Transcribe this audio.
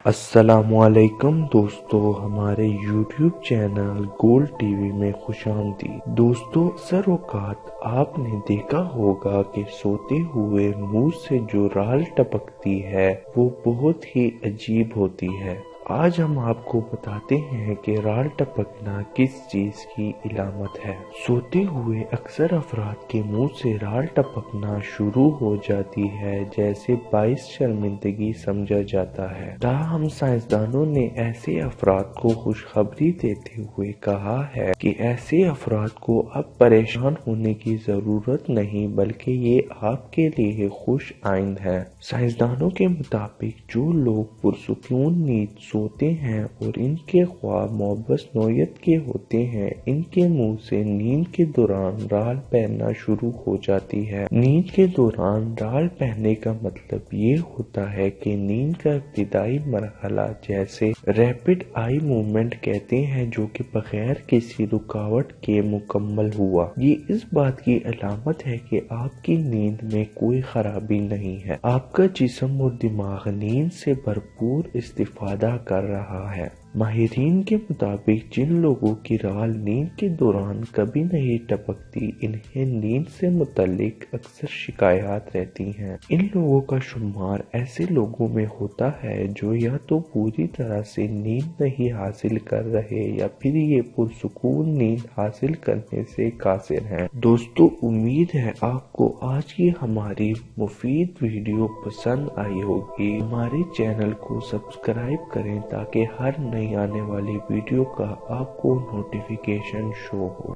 अस्सलामुअलैकुम दोस्तों, हमारे YouTube चैनल गोल टीवी में खुशामदीद। दोस्तों, अक्सर औकात आपने देखा होगा कि सोते हुए मुंह से जो राल टपकती है वो बहुत ही अजीब होती है। आज हम आपको बताते हैं कि राल टपकना किस चीज की इलामत है। सोते हुए अक्सर अफराद के मुंह से राल टपकना शुरू हो जाती है जैसे बाइस शर्मिंदगी समझा जाता है। ताहम साइंसदानों ने ऐसे अफराद को खुशखबरी देते हुए कहा है कि ऐसे अफराद को अब परेशान होने की जरूरत नहीं, बल्कि ये आपके लिए खुश आइंद है। साइंसदानों के मुताबिक जो लोग पुरसुकून नींद सोते हैं और इनके ख्वाब मोहब्बत नौयत के होते हैं, इनके मुंह से नींद के दौरान राल बहना शुरू हो जाती है। नींद के दौरान राल बहने का मतलब ये होता है कि नींद का इब्तिदाई मरहला, जैसे रैपिड आई मूवमेंट कहते हैं, जो कि बगैर किसी रुकावट के मुकम्मल हुआ। ये इस बात की अलामत है कि आपकी नींद में कोई खराबी नहीं है। आपका जिस्म और दिमाग नींद से भरपूर इस्तिफादा कर रहा है। माहिरीन के मुताबिक जिन लोगों की राल नींद के दौरान कभी नहीं टपकती, इन्हें नींद से मुतल्लिक अक्सर शिकायत रहती हैं। इन लोगों का शुमार ऐसे लोगों में होता है जो या तो पूरी तरह से नींद नहीं हासिल कर रहे या फिर ये पुरसुकून नींद हासिल करने से कासिर हैं। दोस्तों, उम्मीद है आपको आज की हमारी मुफीद वीडियो पसंद आई होगी। हमारे चैनल को सब्सक्राइब करें ताकि हर नई आने वाली वीडियो का आपको नोटिफिकेशन शो हो।